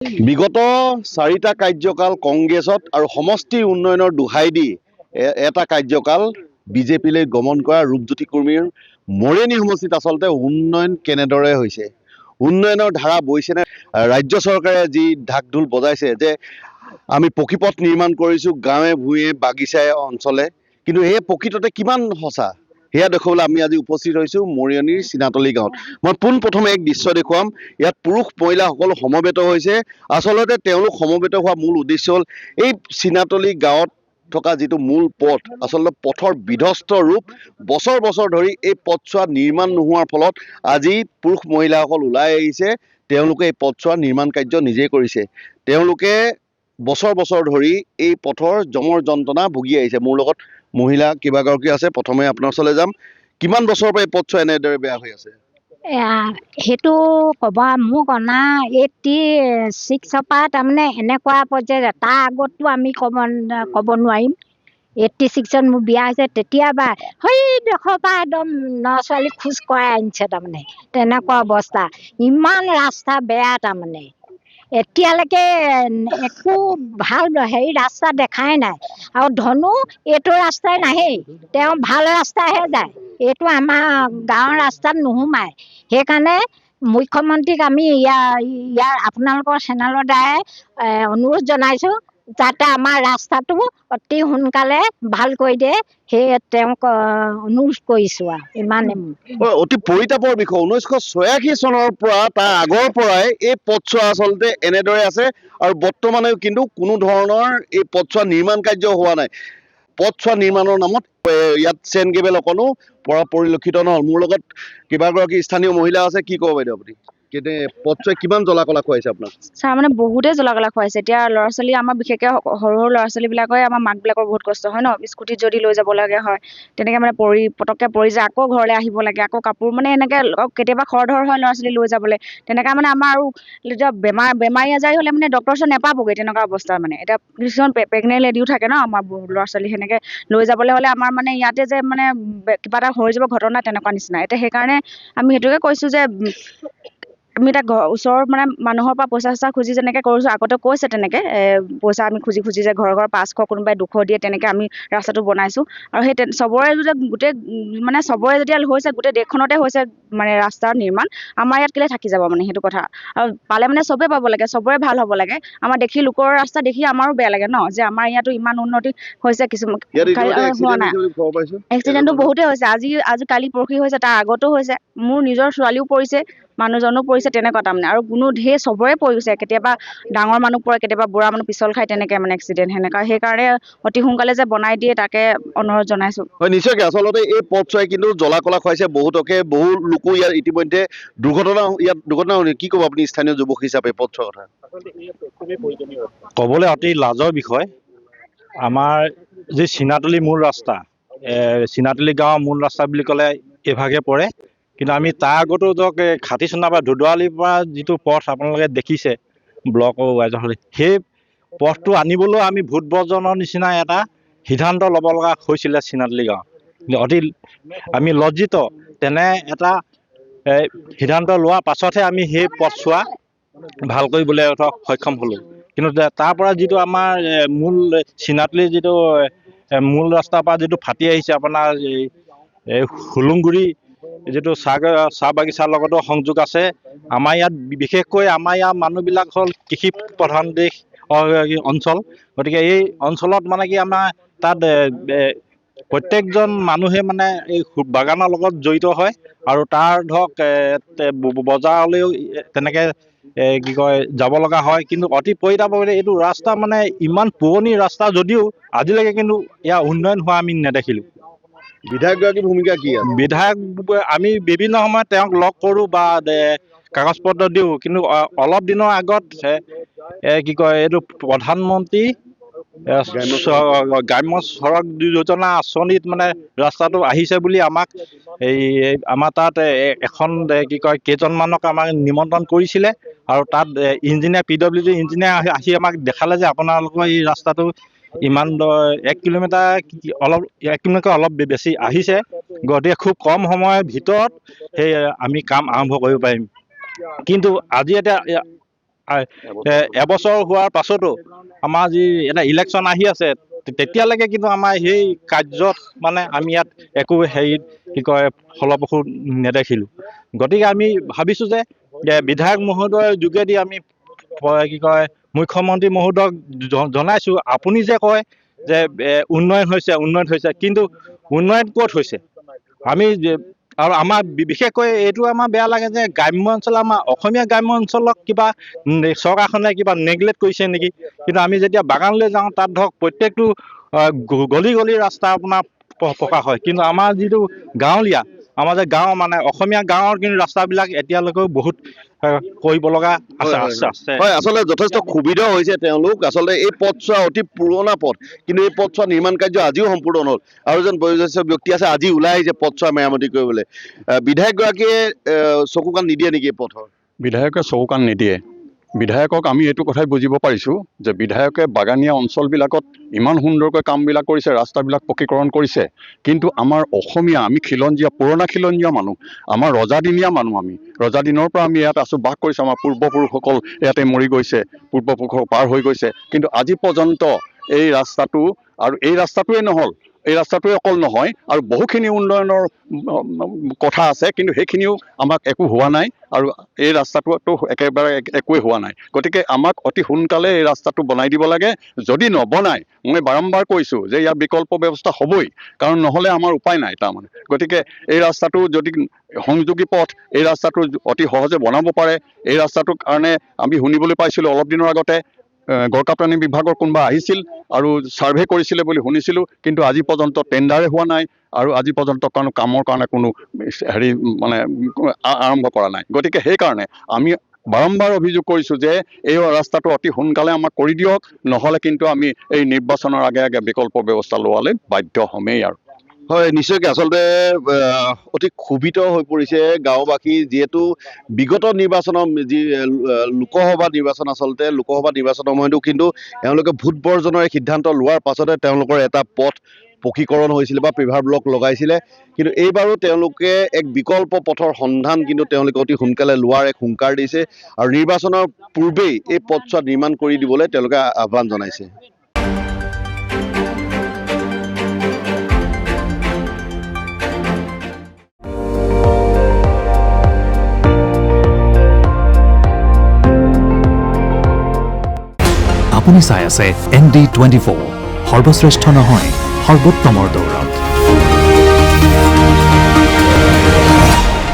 বিগত 4টা কাৰ্যকাল কংগ্ৰেছত আৰু সমষ্টি উন্নয়নৰ দোহাই দি এটা কাৰ্যকাল বিজেপিলৈ গমন কৰা ৰূপজ্যোতি কুৰ্মীৰ মৰিয়নি সমষ্টিত আচলতে উন্নয়ন কেনেদৰে হৈছে, উন্নয়নৰ ধাৰা বৈছেনে? ৰাজ্য চৰকাৰে যি ঢাক ঢোল বজাইছে যে আমি পকীপথ নিৰ্মাণ কৰিছোঁ গাঁৱে ভূঞে বাগিচাই অঞ্চলে, কিন্তু এই প্ৰকৃততে কিমান সঁচা সেয়া দেখুৱাবলৈ আমি আজি উপস্থিত হৈছোঁ মৰিয়নিৰ চিনাতলি গাঁৱত। মই পোনপ্ৰথমে এক দৃশ্য দেখুৱাম। ইয়াত পুৰুষ মহিলা সকলো সমবেত হৈছে। আচলতে তেওঁলোক সমবেত হোৱা মূল উদ্দেশ্য হ'ল এই চিনাতলি গাঁৱত থকা যিটো মূল পথ, আচলতে পথৰ বিধ্বস্ত ৰূপ। বছৰ বছৰ ধৰি এই পথছোৱা নিৰ্মাণ নোহোৱাৰ ফলত আজি পুৰুষ মহিলাসকল ওলাই আহিছে। তেওঁলোকে এই পথছোৱা নিৰ্মাণ কাৰ্য নিজেই কৰিছে। তেওঁলোকে বছৰ বছৰ ধৰি এই পথৰ জমৰ যন্ত্ৰণা ভুগি আহিছে। মোৰ লগত মহিলা কেইবাগৰাকী আছে। প্ৰথমে আপোনাৰ ওচৰলৈ যাম। কিমান বছৰৰ পৰা এই পথছোৱা এনেদৰে বেয়া হৈ আছে? সেইটো ক'ব মোক অনা 86ৰ পৰা তাৰমানে এনেকুৱা পৰ্যায়ত, তাৰ আগততো আমি ক'ব নোৱাৰিম। 86ত মোৰ বিয়া হৈছে, তেতিয়াবা সেইডোখৰ পৰা একদম ল'ৰা ছোৱালী খোজ কৰাই আনিছে। তাৰমানে তেনেকুৱা অৱস্থা, ইমান ৰাস্তা বেয়া। তাৰমানে এতিয়ালৈকে একো ভাল ৰাস্তা দেখাই নাই। আৰু ধনো এইটো ৰাস্তাই নাহেই, তেওঁ ভাল ৰাস্তাহে যায়। এইটো আমাৰ গাঁৱৰ ৰাস্তাত নোসোমায়। সেইকাৰণে মুখ্যমন্ত্ৰীক আমি ইয়াৰ আপোনালোকৰ চেনেলৰ দ্বাৰাই অনুৰোধ জনাইছোঁ যাতে আমাৰ ৰাস্তাটো অতি সোনকালে ভাল কৰি দিয়ে। সেয়ে তেওঁক অনুৰোধ কৰিছোঁ আৰু ইমানে। অতি পৰিতাপৰ বিষয়। 1986 চনৰ পৰা তাৰ আগৰ পৰাই এই পথছোৱা আচলতে এনেদৰে আছে আৰু বৰ্তমানেও কিন্তু কোনো ধৰণৰ এই পথছোৱা নিৰ্মাণ কাৰ্য হোৱা নাই। পথছোৱা নিৰ্মাণৰ নামত ইয়াত চেইন কেবেল অকণো পৰা পৰিলক্ষিত নহ'ল। মোৰ লগত কেইবাগৰাকী স্থানীয় মহিলা আছে। কি ক'ব বাইদেউ আপুনি? কিন্তু পথছোৱাই কিমান জ্বলা কলা খুৱাইছে আপোনাক? ছাৰ মানে বহুতেই জ্বলা কলা খুৱাইছে। এতিয়া ল'ৰা ছোৱালী আমাৰ বিশেষকৈ সৰু সৰু ল'ৰা ছোৱালীবিলাকে আমাৰ মাকবিলাকৰ বহুত কষ্ট হয় ন। স্কুটিত যদি লৈ যাব লাগে হয়, তেনেকৈ মানে পটককৈ পৰি যায়, আকৌ ঘৰলৈ আহিব লাগে, আকৌ কাপোৰ মানে এনেকৈ কেতিয়াবা খৰধৰ হয় ল'ৰা ছোৱালী লৈ যাবলৈ। তেনেকৈ মানে আমাৰ আৰু এতিয়া বেমাৰী আজাৰী হ'লে মানে ডক্টৰ ওচৰত নেপাবগৈ, তেনেকুৱা অৱস্থা। মানে এতিয়া কিছুমান প্ৰেগনেণ্ট লেডিও থাকে ন আমাৰ ল'ৰা ছোৱালী, সেনেকৈ লৈ যাবলৈ হ'লে আমাৰ মানে ইয়াতে যে মানে কিবা এটা হৈ যাব ঘটনা, তেনেকুৱা নিচিনা। এতিয়া সেইকাৰণে আমি সেইটোকে কৈছোঁ যে আমি এতিয়া ওচৰৰ মানে মানুহৰ পৰা পইচা চইচা খুজি যেনেকৈ কৰিছোঁ, আগতে কৈছে তেনেকৈ পইচা আমি খুজি যে ঘৰ 500, কোনোবাই 200 দিয়ে, তেনেকৈ আমি ৰাস্তাটো বনাইছোঁ। আৰু সেই চবৰে যদি গোটেই মানে চবৰে যেতিয়া হৈছে, গোটেই দেশখনতে হৈছে মানে ৰাস্তাৰ নিৰ্মাণ, আমাৰ ইয়াত কেলৈ থাকি যাব মানে, সেইটো কথা। আৰু পালে মানে চবেই পাব লাগে, চবৰে ভাল হ'ব লাগে। আমাৰ দেখি লোকৰ ৰাস্তা দেখি আমাৰো বেয়া লাগে ন, যে আমাৰ ইয়াতো ইমান উন্নতি হৈছে, কিছুমান হোৱা নাই। এক্সিডেণ্টটো বহুতেই হৈছে, আজি কালি পৰহি হৈছে, তাৰ আগতো হৈছে। মোৰ নিজৰ ছোৱালীও পৰিছে, মানুহজনো পৰিছে, তেনেকুৱা তাৰমানে। আৰু কোনো চবৰে পৰিছে, কেতিয়াবা ডাঙৰ মানুহ পৰে, কেতিয়াবা বুঢ়া মানুহ পিছল খায়, তেনেকৈ মানে এক্সিডেণ্ট সেনেকুৱা। সেইকাৰণে অতি সোনকালে যে বনাই দিয়ে, তাকে অনুৰোধ জনাইছোঁ। হয়, নিশ্চয়কৈ। আচলতে এই পথছোৱাই কিন্তু জ্বলা কলা খুৱাইছে বহুতকে। বহু লোকো ইয়াত ইতিমধ্যে দুৰ্ঘটনা শুনি। কি ক'ব আপুনি স্থানীয় যুৱক হিচাপে পথছোৱাৰ কথা? ক'বলৈ অতি লাজৰ বিষয়। আমাৰ যি চিনাতলি মূল ৰাস্তা, চিনাতলি গাঁৱৰ মূল ৰাস্তা বুলি ক'লে এইভাগে পৰে। কিন্তু আমি তাৰ আগতো ধৰক খাটিচুনা বা ধুদুৱালিৰ পৰা যিটো পথ আপোনালোকে দেখিছে ব্লকৰ ৱাইজৰ হ'লে, সেই পথটো আনিবলৈও আমি ভোট বৰ্জনৰ নিচিনা এটা সিদ্ধান্ত ল'ব লগা হৈছিলে চিনাতলি গাঁৱত। আমি লজ্জিত, তেনে এটা সিদ্ধান্ত লোৱাৰ পাছতহে আমি সেই পথছোৱা ভাল কৰিবলৈ সক্ষম হ'লোঁ। কিন্তু তাৰ পৰা যিটো আমাৰ মূল চিনাতলি যিটো মূল ৰাস্তাৰ পৰা যিটো ফাটি আহিছে আপোনাৰ এই হুলুংগুৰি যিটো চাহ বাগিচাৰ লগতো সংযোগ আছে। আমাৰ ইয়াত বিশেষকৈ আমাৰ ইয়াৰ মানুহবিলাক হ'ল কৃষি প্ৰধান দেশ অঞ্চল। গতিকে এই অঞ্চলত মানে কি আমাৰ তাত প্ৰত্যেকজন মানুহে মানে এই বাগানৰ লগত জড়িত হয়। আৰু তাৰ ধৰক বজাৰলৈও তেনেকৈ কি কয় যাব লগা হয়। কিন্তু অতি পৰিতাপৰে এইটো ৰাস্তা মানে ইমান পুৰণি ৰাস্তা যদিও আজিলৈকে কিন্তু ইয়াৰ উন্নয়ন হোৱা আমি নেদেখিলোঁ। বিধায়কগৰাকীৰ ভূমিকা কি আছে? বিধায়ক আমি বিভিন্ন সময়ত তেওঁক লগ কৰোঁ বা কাগজ পত্ৰ দিওঁ। কিন্তু অলপ দিনৰ আগত কি কয় এইটো প্ৰধানমন্ত্ৰী গ্ৰাম্য সড়ক যোজনা আঁচনিত মানে ৰাস্তাটো আহিছে বুলি আমাক আমাৰ তাত এখন কি কয় কেইজনমানক আমাক নিমন্ত্ৰণ কৰিছিলে। আৰু তাত ইঞ্জিনিয়াৰ PWD ইঞ্জিনিয়াৰ আহি আমাক দেখালে যে আপোনালোকৰ এই ৰাস্তাটো ইমান 1 কিলোমিটাৰ অলপ বেছি আহিছে। গতিকে খুব কম সময়ৰ ভিতৰত সেই আমি কাম আৰম্ভ কৰিব পাৰিম। কিন্তু আজি এতিয়া এবছৰ হোৱাৰ পাছতো আমাৰ যি এটা ইলেকশ্যন আহি আছে তেতিয়ালৈকে কিন্তু আমাৰ সেই কাৰ্যত মানে আমি ইয়াত একো হেৰি কি কয় ফলপ্ৰসূ নেদেখিলোঁ। গতিকে আমি ভাবিছোঁ যে বিধায়ক মহোদয়ৰ যোগেদি আমি কি কয় মুখ্যমন্ত্ৰী মহোদয়ক জনাইছোঁ, আপুনি যে কয় যে উন্নয়ন হৈছে কিন্তু উন্নয়ন ক'ত হৈছে? আমি আৰু আমাৰ বিশেষকৈ এইটো আমাৰ বেয়া লাগে যে গ্ৰাম্য অঞ্চল আমাৰ অসমীয়া গ্ৰাম্য অঞ্চলক কিবা চৰকাৰখনে কিবা নেগলেক্ট কৰিছে নেকি। কিন্তু আমি যেতিয়া বাগানলৈ যাওঁ তাত ধৰক প্ৰত্যেকটো গলি গলি ৰাস্তা আপোনাৰ পকা হয়, কিন্তু আমাৰ যিটো গাঁৱলীয়া আমাৰ যে গাঁও মানে অসমীয়া গাঁৱৰ কিন্তু ৰাস্তাবিলাক এতিয়ালৈকেও বহুত কৰিব লগা আছে। হয়, আচলতে যথেষ্ট সুবিধা হৈছে তেওঁলোক। আচলতে এই পথছোৱা অতি পুৰণা পথ, কিন্তু এই পথছোৱা নিৰ্মাণ কাৰ্য আজিও সম্পূৰ্ণ নহ'ল। আৰু এজন বয়োজ্যেষ্ঠ ব্যক্তি আছে, আজি ওলাই আহিছে পথছোৱা মেৰামতি কৰিবলৈ। বিধায়কগৰাকীয়ে চকু কাণ নিদিয়ে নেকি এই পথৰ? বিধায়কে চকু কাণ নিদিয়ে। বিধায়কক আমি এইটো কথাই বুজিব পাৰিছোঁ যে বিধায়কে বাগানীয়া অঞ্চলবিলাকত ইমান সুন্দৰকৈ কামবিলাক কৰিছে, ৰাস্তাবিলাক পকীকৰণ কৰিছে, কিন্তু আমাৰ অসমীয়া আমি খিলঞ্জীয়া পুৰণা খিলঞ্জীয়া মানুহ, আমাৰ ৰজাদিনীয়া মানুহ, আমি ৰজাদিনৰ পৰা আমি ইয়াত আছোঁ, বাস কৰিছোঁ, আমাৰ পূৰ্বপুৰুষসকল ইয়াতে মৰি গৈছে, পূৰ্বপুৰুষসকল পাৰ হৈ গৈছে, কিন্তু আজি পৰ্যন্ত এই ৰাস্তাটো আৰু এই ৰাস্তাটোৱে নহ'ল, এই ৰাস্তাটোৱে অকল নহয় আৰু বহুখিনি উন্নয়নৰ কথা আছে, কিন্তু সেইখিনিও আমাক একো হোৱা নাই আৰু এই ৰাস্তাটোতো একেবাৰে একোৱেই হোৱা নাই। গতিকে আমাক অতি সোনকালে এই ৰাস্তাটো বনাই দিব লাগে। যদি নবনায়, মই বাৰম্বাৰ কৈছোঁ যে ইয়াৰ বিকল্প ব্যৱস্থা হ'বই, কাৰণ নহ'লে আমাৰ উপায় নাই তাৰমানে। গতিকে এই ৰাস্তাটো যদি সংযোগী পথ, এই ৰাস্তাটো অতি সহজে বনাব পাৰে। এই ৰাস্তাটোৰ কাৰণে আমি শুনিবলৈ পাইছিলোঁ অলপ দিনৰ আগতে গড়কাপ্তানি বিভাগৰ কোনোবা আহিছিল আৰু ছাৰ্ভে কৰিছিলে বুলি শুনিছিলোঁ, কিন্তু আজি পৰ্যন্ত টেণ্ডাৰে হোৱা নাই আৰু আজি পৰ্যন্ত কামৰ কাৰণে কোনো হেৰি মানে আৰম্ভ কৰা নাই। গতিকে সেইকাৰণে আমি বাৰম্বাৰ অভিযোগ কৰিছোঁ যে এই ৰাস্তাটো অতি সোনকালে আমাক কৰি দিয়ক, নহ'লে কিন্তু আমি এই নিৰ্বাচনৰ আগে আগে বিকল্প ব্যৱস্থা লোৱালৈ বাধ্য হ'মেই। আৰু হয়, নিশ্চয়কৈ আচলতে অতি ক্ষোভিত হৈ পৰিছে গাঁওবাসী, যিহেতু বিগত নিৰ্বাচনৰ যি লোকসভা নিৰ্বাচন, আচলতে লোকসভা নিৰ্বাচনৰ সময়তো কিন্তু তেওঁলোকে ভোট বৰ্জনৰ সিদ্ধান্ত লোৱাৰ পাছতে তেওঁলোকৰ এটা পথ পকীকৰণ হৈছিলে বা পেভাৰ ব্লক লগাইছিলে, কিন্তু এইবাৰো তেওঁলোকে এক বিকল্প পথৰ সন্ধান কিন্তু তেওঁলোকে অতি সোনকালে লোৱাৰ এক হুংকাৰ দিছে আৰু নিৰ্বাচনৰ পূৰ্বেই এই পথছোৱা নিৰ্মাণ কৰি দিবলৈ তেওঁলোকে আহ্বান জনাইছে। আপুনি চাই আছে ND24, সৰ্বশ্ৰেষ্ঠ নহয় সৰ্বোত্তমৰ দৌৰত।